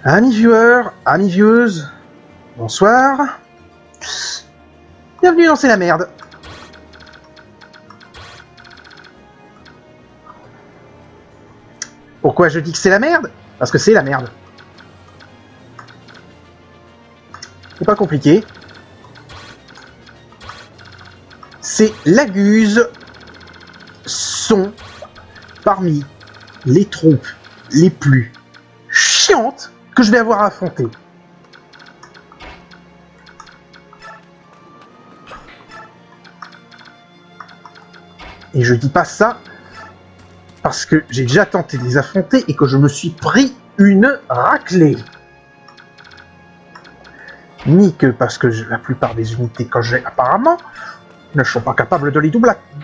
Amis viewers, amis vieweuses, bonsoir. Bienvenue dans C'est la merde. Pourquoi je dis que c'est la merde? Parce que c'est la merde. C'est pas compliqué. Ces laguses sont parmi les troupes les plus chiantes que je vais avoir à affronter. Et je dis pas ça parce que j'ai déjà tenté de les affronter et que je me suis pris une raclée. Ni que parce que la plupart des unités que j'ai apparemment ne sont pas capables de les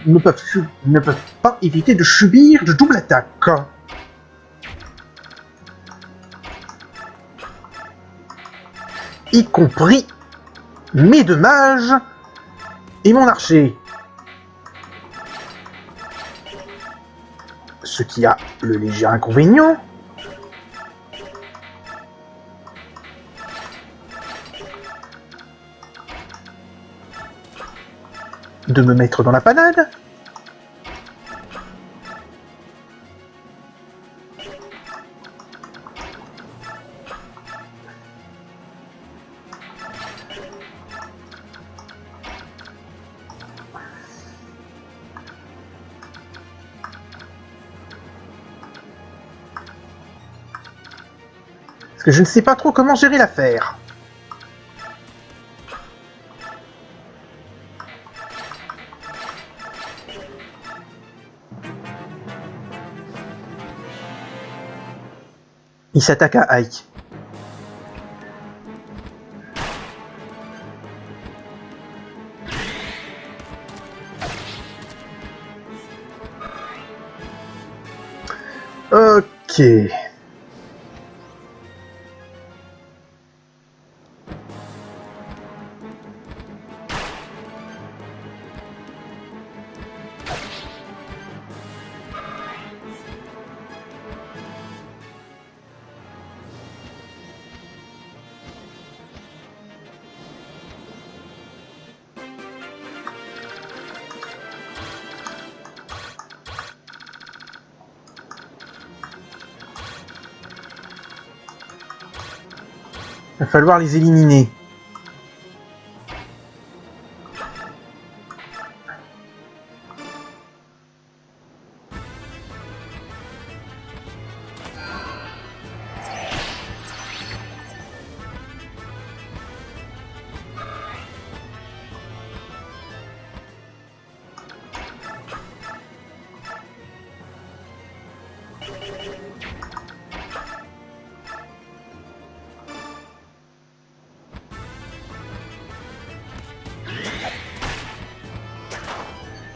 ne peuvent pas éviter de subir de double attaque. Y compris mes deux mages et mon archer. Ce qui a le léger inconvénient de me mettre dans la panade. Parce que je ne sais pas trop comment gérer l'affaire. Il s'attaque à Ike. Ok. Il va falloir les éliminer.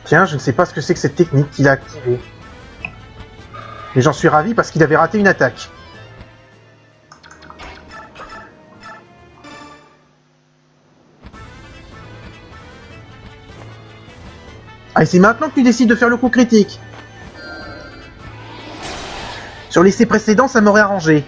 Tiens, je ne sais pas ce que c'est que cette technique qu'il a activée. Mais j'en suis ravi parce qu'il avait raté une attaque. Ah, et c'est maintenant que tu décides de faire le coup critique. Sur l'essai précédent, ça m'aurait arrangé.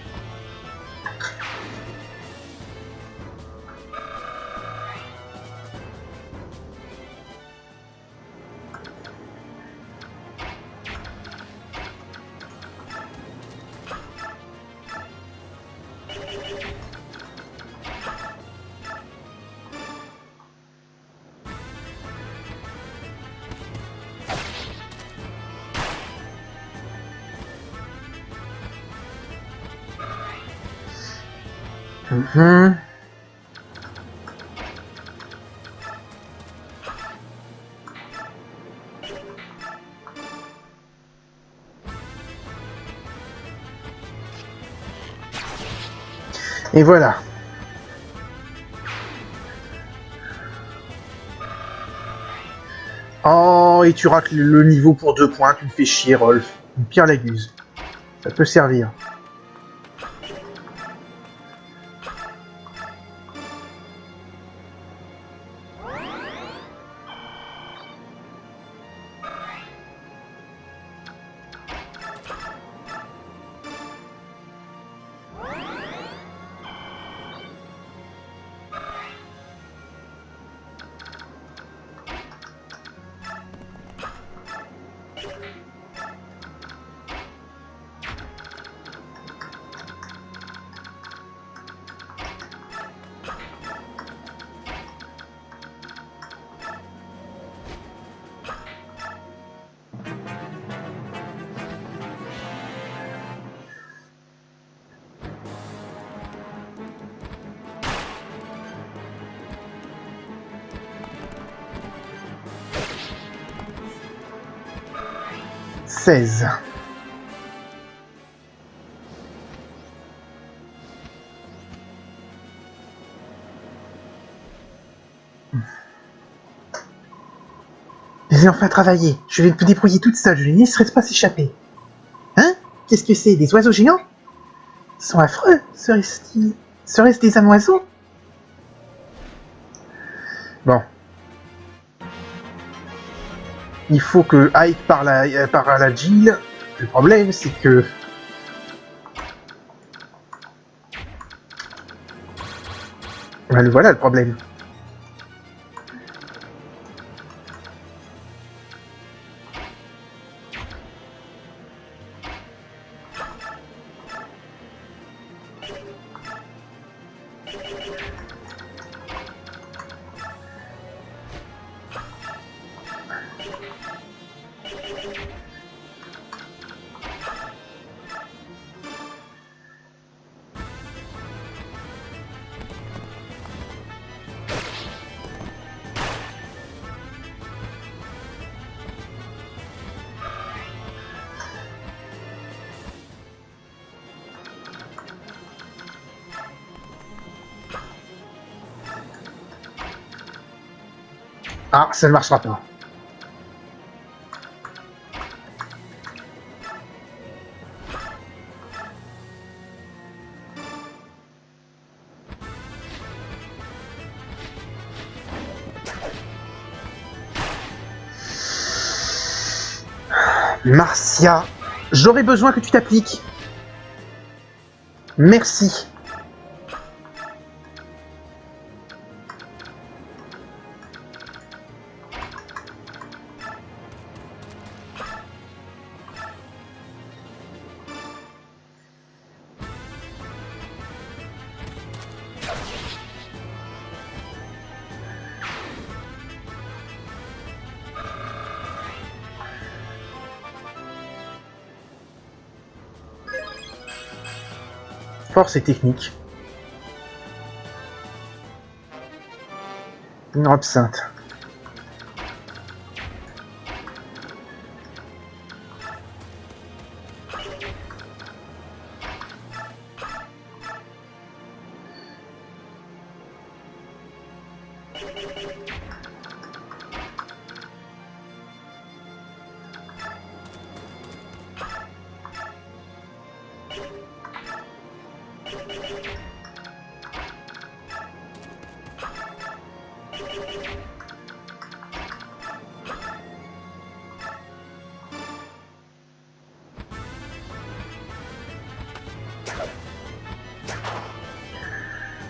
Et voilà. Oh, et tu rates le niveau pour 2 points, tu me fais chier, Rolf. Une pierre laguse. Ça peut servir. 16. J'ai enfin travaillé. Je vais me débrouiller toute seule. Je ne laisserai pas s'échapper. Hein? Qu'est-ce que c'est? Des oiseaux géants? Ils sont affreux. Seraient-ce des amoiseaux? Bon. Il faut que Ike parle à la Jill. Le problème, c'est que... Voilà le problème. Ah, ça ne marchera pas. Marcia, j'aurais besoin que tu t'appliques. Merci. Force et technique. Une absinthe.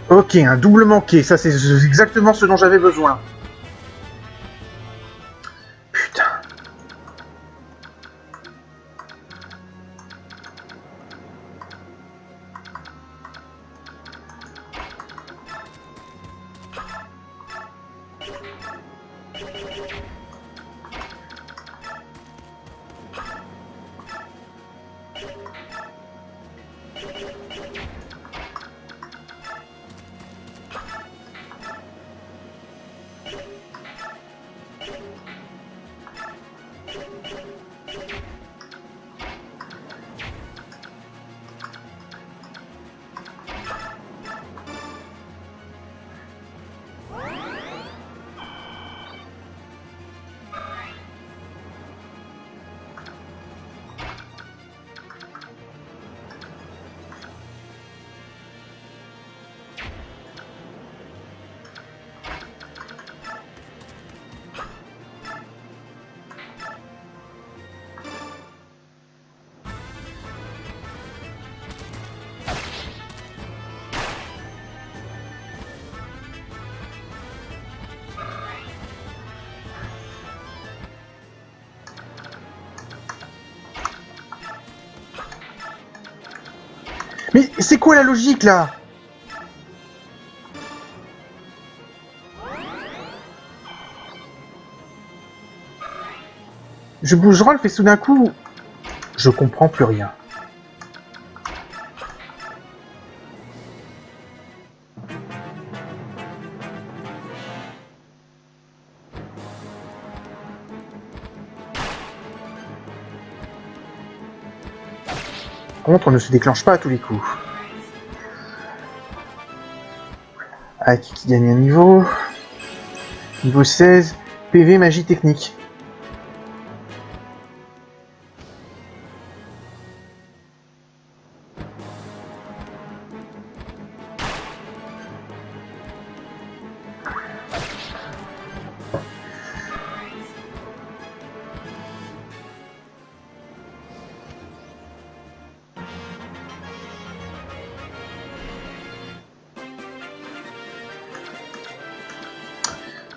Ok, un double manqué, ça c'est exactement ce dont j'avais besoin. Putain. Mais c'est quoi la logique là? Je bouge Rolf et soudain coup, je comprends plus rien. contre, ne se déclenche pas à tous les coups. Hack qui gagne un niveau. Niveau 16, PV magie technique.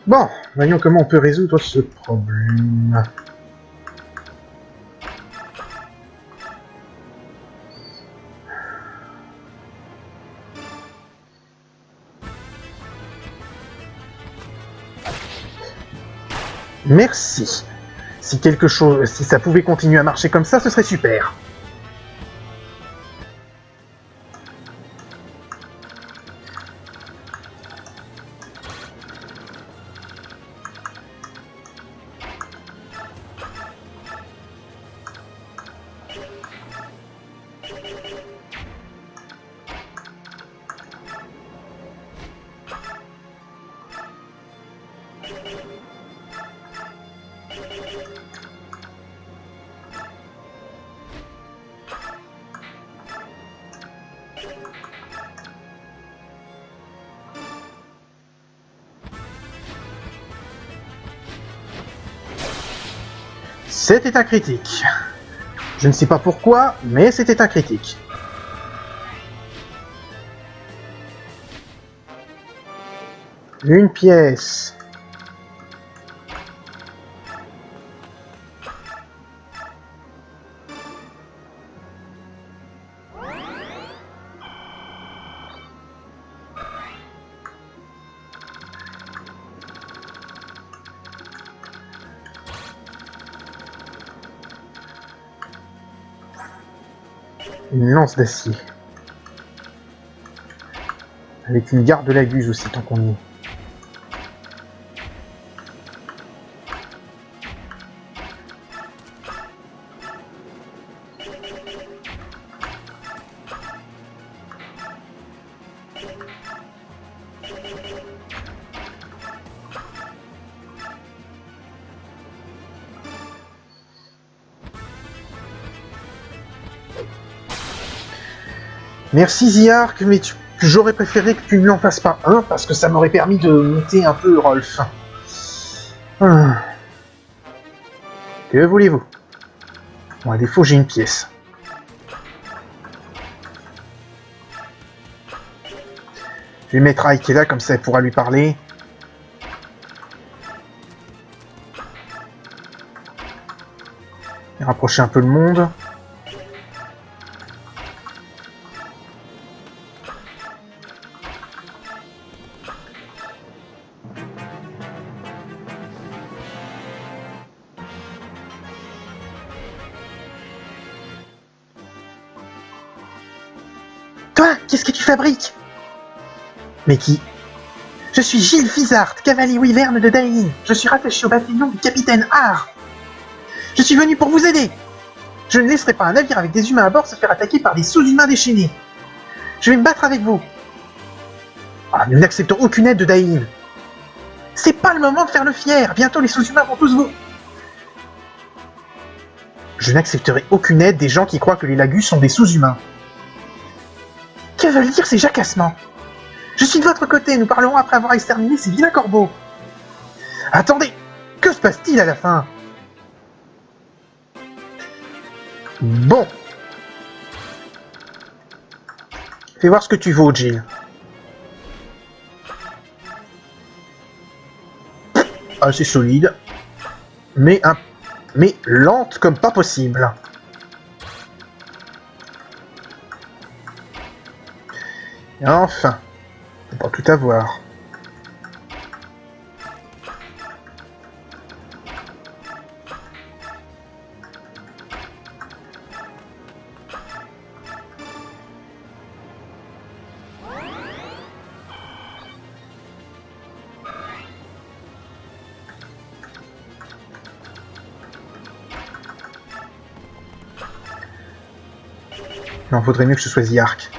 Bon, voyons comment on peut résoudre ce problème. Merci. Si ça pouvait continuer à marcher comme ça, ce serait super. C'était un critique. Je ne sais pas pourquoi, mais c'était un critique. Une pièce. Une lance d'acier. Avec une garde de la guse aussi, tant qu'on y est. Merci Ziark, mais j'aurais préféré que tu ne l'en fasses pas un, parce que ça m'aurait permis de monter un peu Rolf. Que voulez-vous? Bon, à défaut, j'ai une pièce. Je vais mettre Ike là, comme ça elle pourra lui parler. Et rapprocher un peu le monde. Toi, qu'est-ce que tu fabriques? Mais qui? Je suis Gilles Fizard, cavalier wyvern de Dain. Je suis rattaché au bataillon du capitaine Har. Je suis venu pour vous aider. Je ne laisserai pas un navire avec des humains à bord se faire attaquer par des sous-humains déchaînés. Je vais me battre avec vous. Ah, nous n'acceptons aucune aide de Dain. C'est pas le moment de faire le fier. Bientôt les sous-humains vont tous vous... Je n'accepterai aucune aide des gens qui croient que les Lagus sont des sous-humains. Que veulent dire ces jacassements? Je suis de votre côté, nous parlerons après avoir exterminé ces vilains corbeaux. Attendez, que se passe-t-il à la fin? Bon. Fais voir ce que tu vaux, Jill. Assez solide, mais lente comme pas possible. Et enfin, on peut pas tout avoir. Non, faudrait mieux que ce soit The Ark.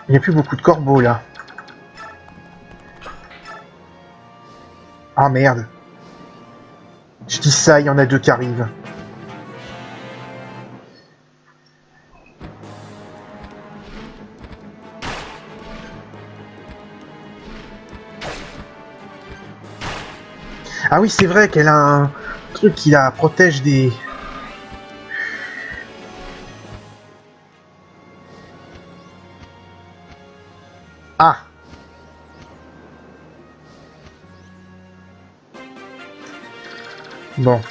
Il n'y a plus beaucoup de corbeaux là. Ah merde. Je dis ça, il y en a deux qui arrivent. Ah oui, c'est vrai qu'elle a un truc qui la protège des... Ah! Bon.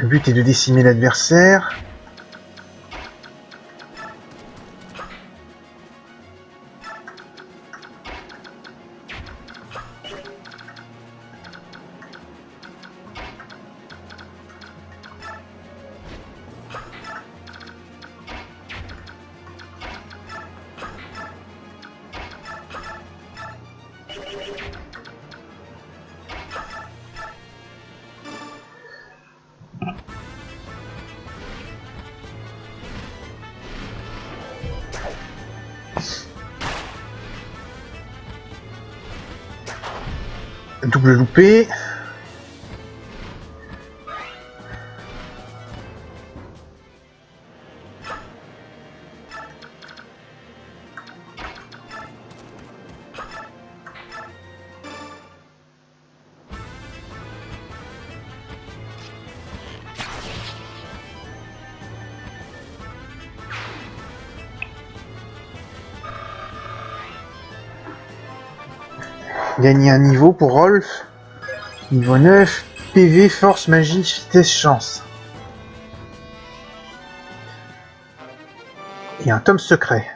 Le but est de décimer l'adversaire. Double loupé. Gagner un niveau pour Rolf. Niveau 9. PV, force, magie, vitesse, chance. Et un tome secret.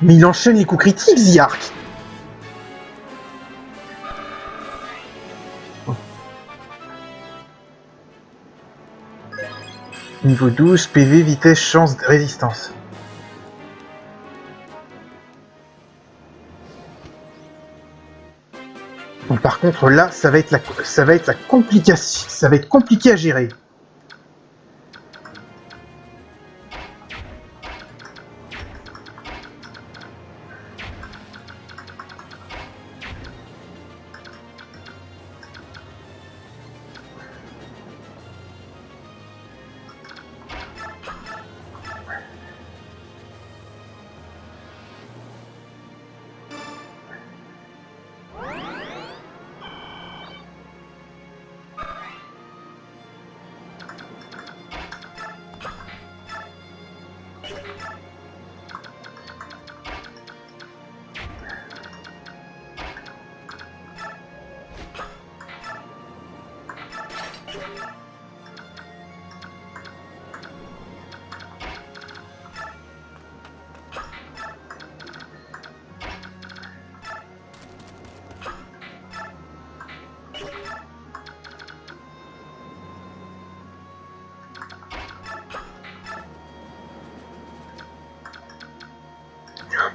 Mais il enchaîne les coups critiques, The Ark. Niveau 12, PV, vitesse, chance, résistance. Bon, par contre, là, ça va être la complication. Ça va être compliqué à gérer.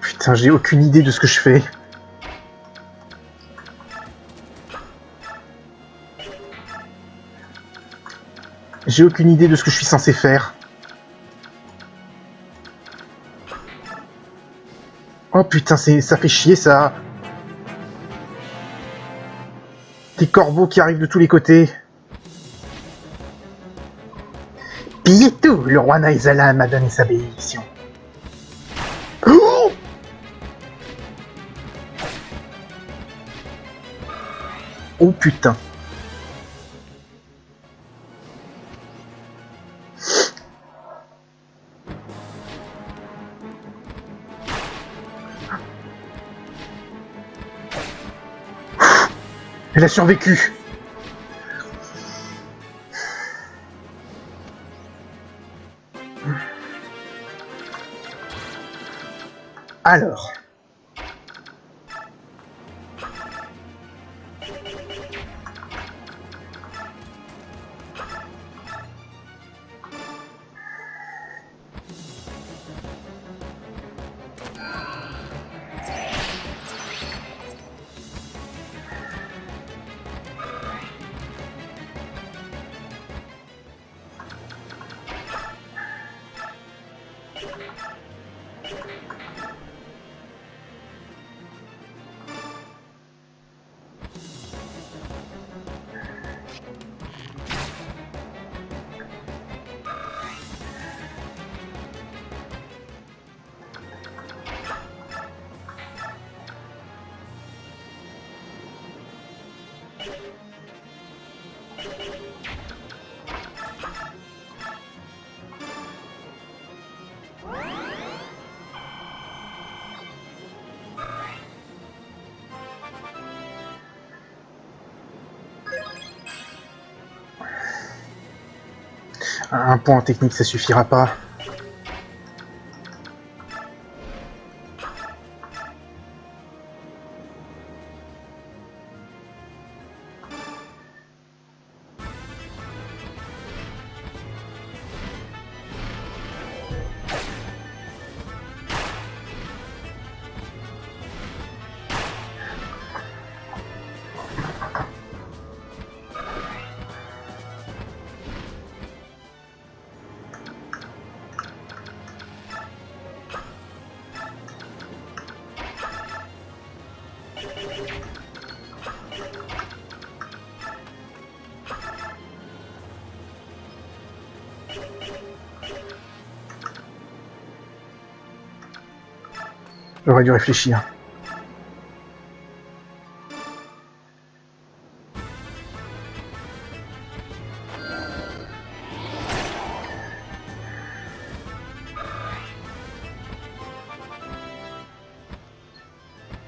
Putain, j'ai aucune idée de ce que je fais. J'ai aucune idée de ce que je suis censé faire. Oh putain, ça fait chier ça. Des corbeaux qui arrivent de tous les côtés. Pillez tout, le roi Naizala m'a donné sa bénédiction. Oh, oh putain. Elle a survécu. Alors. Un point technique, ça suffira pas. J'aurais dû réfléchir.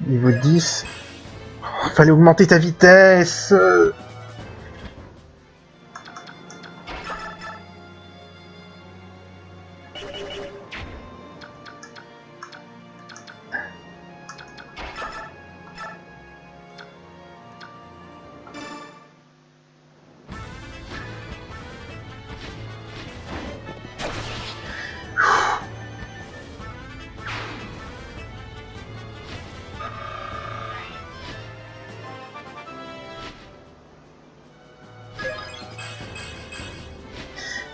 Niveau 10. Oh, fallait augmenter ta vitesse.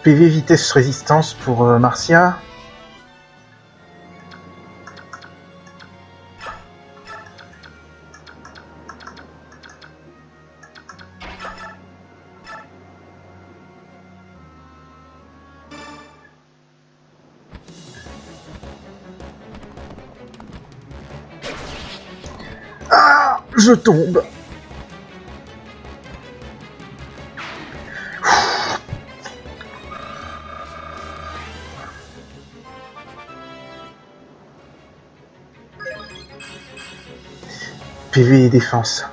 PV vitesse résistance pour Marcia. Ah, je tombe. PV et défense.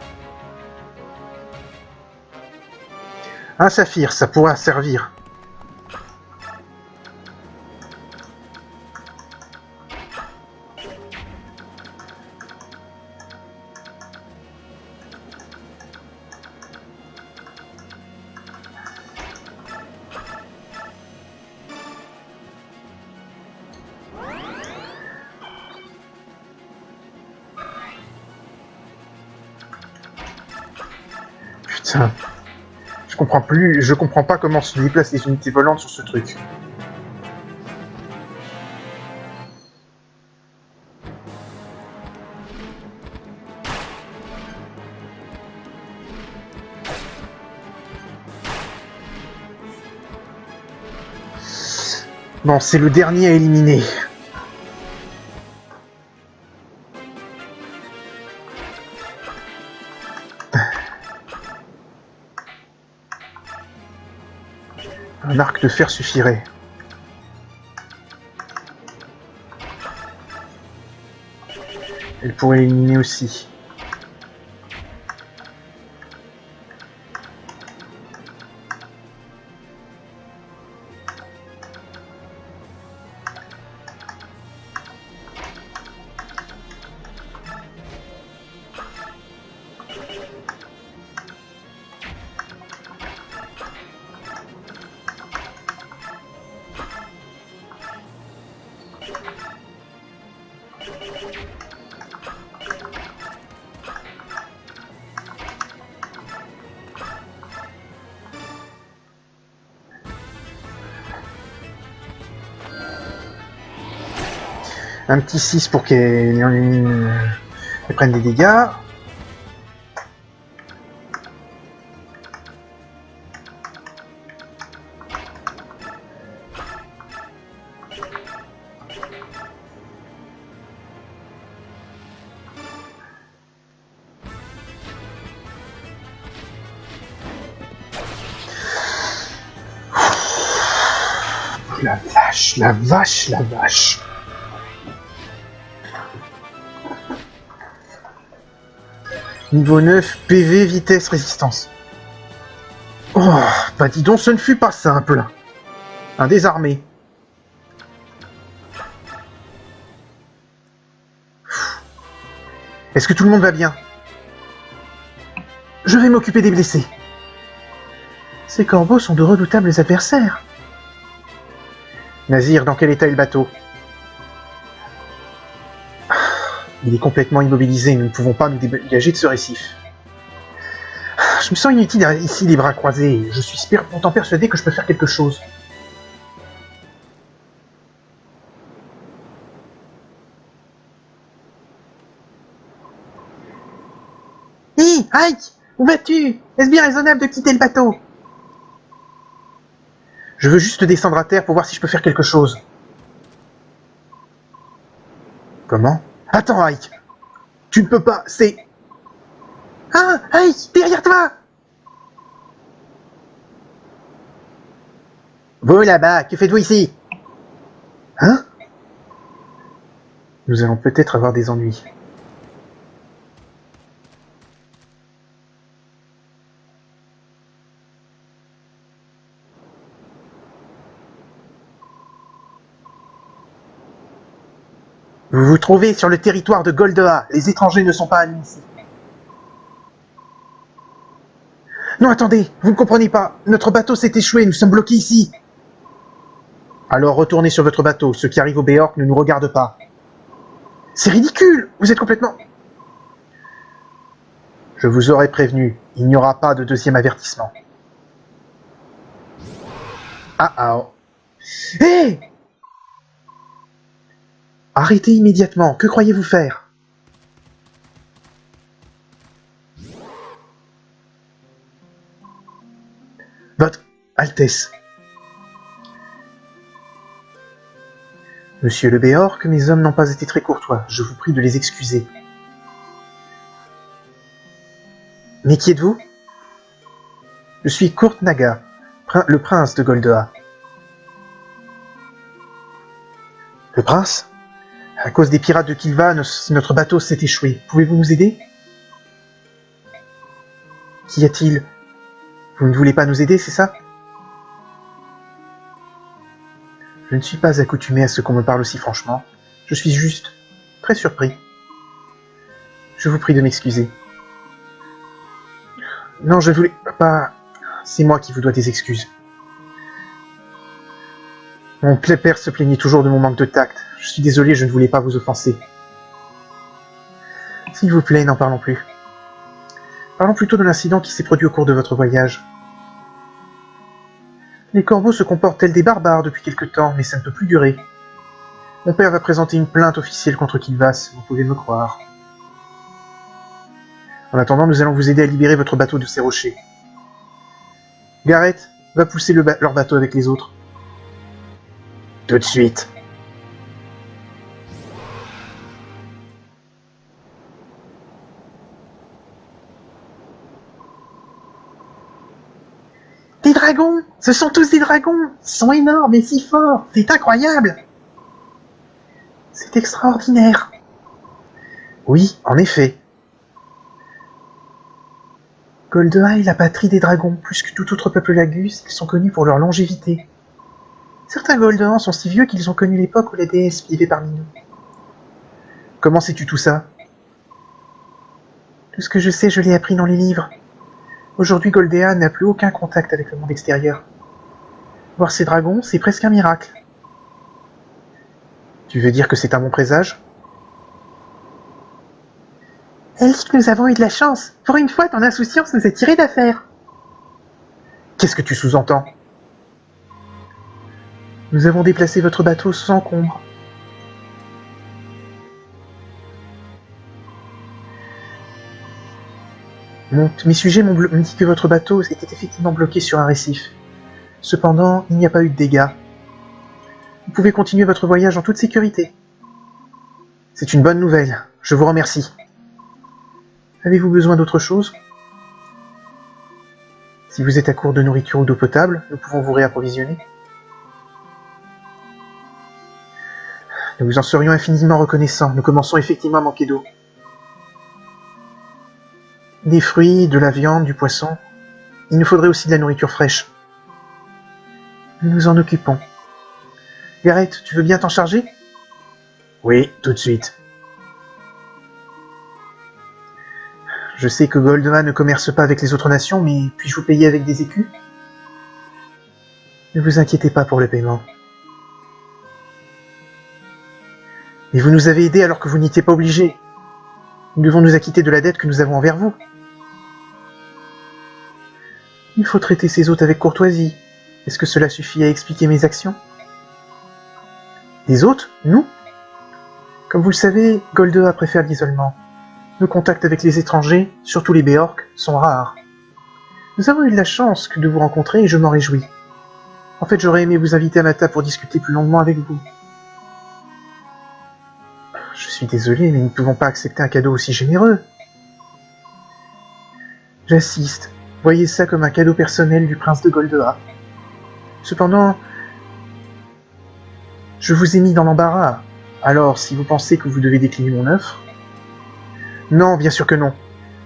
Un saphir, ça pourra servir. Putain. Je comprends pas comment se déplacent les unités volantes sur ce truc. Bon, c'est le dernier à éliminer. Un arc de fer suffirait. Elle pourrait l'éliminer aussi. Un petit 6 pour qu'elle prenne des dégâts. La vache, la vache, la vache. Niveau 9, PV, vitesse, résistance. Oh, bah dis donc, ce ne fut pas simple. Un désarmé. Est-ce que tout le monde va bien? Je vais m'occuper des blessés. Ces corbeaux sont de redoutables adversaires. Nazir, dans quel état est le bateau? Il est complètement immobilisé, nous ne pouvons pas nous dégager de ce récif. Je me sens inutile ici les bras croisés, je suis pourtant persuadé que je peux faire quelque chose. Hé, Ike, où vas-tu? Est-ce bien raisonnable de quitter le bateau? Je veux juste descendre à terre pour voir si je peux faire quelque chose. Comment? Attends, Ike. Tu ne peux pas, c'est... Ah, Ike, derrière toi! Vous là-bas, que faites-vous ici? Hein? Nous allons peut-être avoir des ennuis. Vous vous trouvez sur le territoire de Goldea. Les étrangers ne sont pas admis ici. Non, attendez, vous ne comprenez pas. Notre bateau s'est échoué, nous sommes bloqués ici. Alors retournez sur votre bateau. Ceux qui arrivent au Béork ne nous regardent pas. C'est ridicule. Vous êtes complètement... Je vous aurais prévenu. Il n'y aura pas de deuxième avertissement. Ah ah. Hé! Arrêtez immédiatement. Que croyez-vous faire? Votre Altesse. Monsieur le Béork, mes hommes n'ont pas été très courtois. Je vous prie de les excuser. Mais qui êtes-vous? Je suis Kurt Naga, le prince de Goldea. Le prince? À cause des pirates de Kilva, notre bateau s'est échoué. Pouvez-vous nous aider? Qu'y a-t-il? Vous ne voulez pas nous aider, c'est ça? Je ne suis pas accoutumé à ce qu'on me parle aussi franchement. Je suis juste très surpris. Je vous prie de m'excuser. Non, je ne voulais pas... C'est moi qui vous dois des excuses. Mon père se plaignait toujours de mon manque de tact. Je suis désolé, je ne voulais pas vous offenser. S'il vous plaît, n'en parlons plus. Parlons plutôt de l'incident qui s'est produit au cours de votre voyage. Les corbeaux se comportent tels des barbares depuis quelque temps, mais ça ne peut plus durer. Mon père va présenter une plainte officielle contre Kilvas, vous pouvez me croire. En attendant, nous allons vous aider à libérer votre bateau de ces rochers. Gareth, va pousser leur bateau avec les autres. Tout de suite. Des dragons! Ce sont tous des dragons! Ils sont énormes et si forts! C'est incroyable! C'est extraordinaire! Oui, en effet. Goldoa est la patrie des dragons. Plus que tout autre peuple lagus, ils sont connus pour leur longévité. Certains Goldoans sont si vieux qu'ils ont connu l'époque où la déesse vivait parmi nous. Comment sais-tu tout ça? Tout ce que je sais, je l'ai appris dans les livres. Aujourd'hui, Goldea n'a plus aucun contact avec le monde extérieur. Voir ces dragons, c'est presque un miracle. Tu veux dire que c'est un bon présage? Elle dit que nous avons eu de la chance. Pour une fois, ton insouciance nous a tiré d'affaire. Qu'est-ce que tu sous-entends? Nous avons déplacé votre bateau sans encombre. Mes sujets m'ont dit que votre bateau était effectivement bloqué sur un récif. Cependant, il n'y a pas eu de dégâts. Vous pouvez continuer votre voyage en toute sécurité. C'est une bonne nouvelle. Je vous remercie. Avez-vous besoin d'autre chose? Si vous êtes à court de nourriture ou d'eau potable, nous pouvons vous réapprovisionner. Nous vous en serions infiniment reconnaissants. Nous commençons effectivement à manquer d'eau. Des fruits, de la viande, du poisson. Il nous faudrait aussi de la nourriture fraîche. Nous nous en occupons. Gareth, tu veux bien t'en charger? Oui, tout de suite. Je sais que Goldman ne commerce pas avec les autres nations, mais puis-je vous payer avec des écus? Ne vous inquiétez pas pour le paiement. Mais vous nous avez aidés alors que vous n'étiez pas obligés. Nous devons nous acquitter de la dette que nous avons envers vous. Il faut traiter ces hôtes avec courtoisie. Est-ce que cela suffit à expliquer mes actions? Des hôtes? Nous? Comme vous le savez, Goldea préfère l'isolement. Nos contacts avec les étrangers, surtout les Béorques, sont rares. Nous avons eu de la chance de vous rencontrer et je m'en réjouis. En fait, j'aurais aimé vous inviter à ma table pour discuter plus longuement avec vous. Je suis désolé, mais nous ne pouvons pas accepter un cadeau aussi généreux. J'assiste. Voyez ça comme un cadeau personnel du prince de Goldea. Cependant, je vous ai mis dans l'embarras. Alors, si vous pensez que vous devez décliner mon offre... Non, bien sûr que non.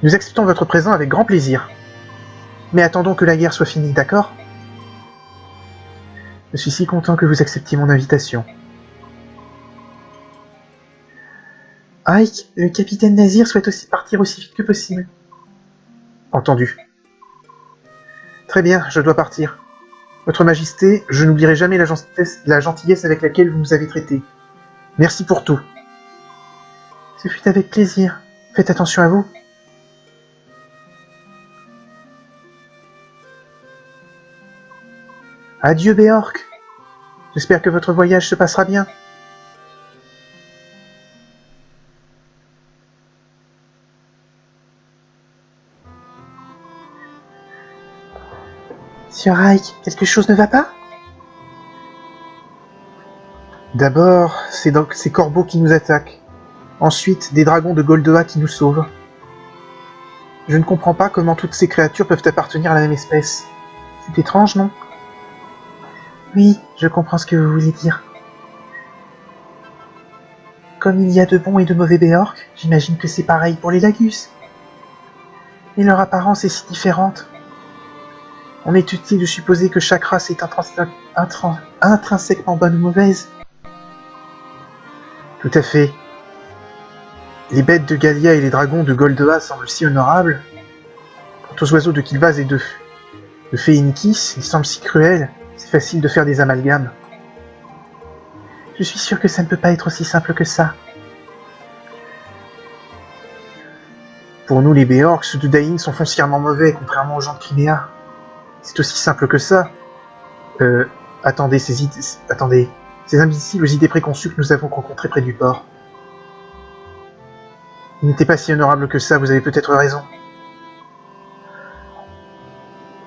Nous acceptons votre présent avec grand plaisir. Mais attendons que la guerre soit finie, d'accord? Je suis si content que vous acceptiez mon invitation. Ike, le capitaine Nazir souhaite aussi partir aussi vite que possible. Entendu. Très bien, je dois partir. Votre Majesté, je n'oublierai jamais la gentillesse avec laquelle vous nous avez traités. Merci pour tout. Ce fut avec plaisir. Faites attention à vous. Adieu, Béorque. J'espère que votre voyage se passera bien. Sir Ike, quelque chose ne va pas? D'abord, c'est donc ces corbeaux qui nous attaquent. Ensuite, des dragons de Goldea qui nous sauvent. Je ne comprends pas comment toutes ces créatures peuvent appartenir à la même espèce. C'est étrange, non? Oui, je comprends ce que vous voulez dire. Comme il y a de bons et de mauvais Béorques, j'imagine que c'est pareil pour les Lagus. Et leur apparence est si différente. On est utile de supposer que chaque race est intrinsèquement bonne ou mauvaise. Tout à fait. Les bêtes de Gallia et les dragons de Goldea semblent si honorables. Quant aux oiseaux de Kilvaz et de Féinkis, ils semblent si cruels, c'est facile de faire des amalgames. Je suis sûr que ça ne peut pas être aussi simple que ça. Pour nous, les Béorgs, ceux de Daïn sont foncièrement mauvais, contrairement aux gens de Crimea. C'est aussi simple que ça. Attendez, attendez. Ces imbéciles aux idées préconçues que nous avons rencontrés près du port. Ils n'étaient pas si honorables que ça, vous avez peut-être raison.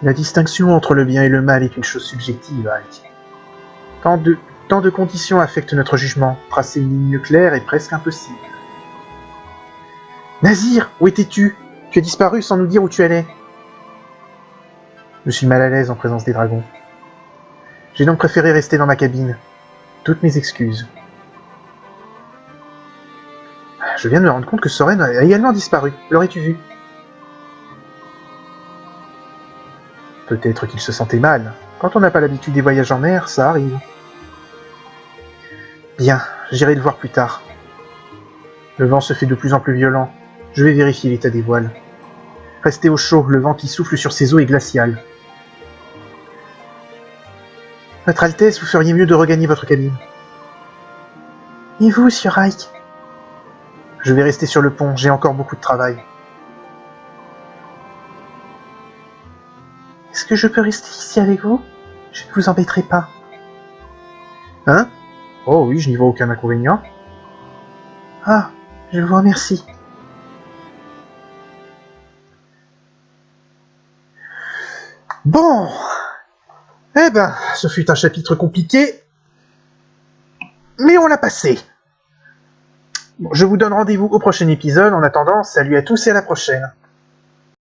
La distinction entre le bien et le mal est une chose subjective, Ike. Tant de conditions affectent notre jugement. Tracer une ligne claire est presque impossible. Nazir, où étais-tu? Tu as disparu sans nous dire où tu allais. Je suis mal à l'aise en présence des dragons. J'ai donc préféré rester dans ma cabine. Toutes mes excuses. Je viens de me rendre compte que Soren a également disparu. L'aurais-tu vu? Peut-être qu'il se sentait mal. Quand on n'a pas l'habitude des voyages en mer, ça arrive. Bien, j'irai le voir plus tard. Le vent se fait de plus en plus violent. Je vais vérifier l'état des voiles. Restez au chaud, le vent qui souffle sur ces eaux est glacial. Votre Altesse, vous feriez mieux de regagner votre cabine. Et vous, Sir Ike? Je vais rester sur le pont, j'ai encore beaucoup de travail. Est-ce que je peux rester ici avec vous? Je ne vous embêterai pas. Hein? Oh oui, je n'y vois aucun inconvénient. Ah, je vous remercie. Bon. Eh ben, ce fut un chapitre compliqué, mais on l'a passé. Bon, je vous donne rendez-vous au prochain épisode. En attendant, salut à tous et à la prochaine.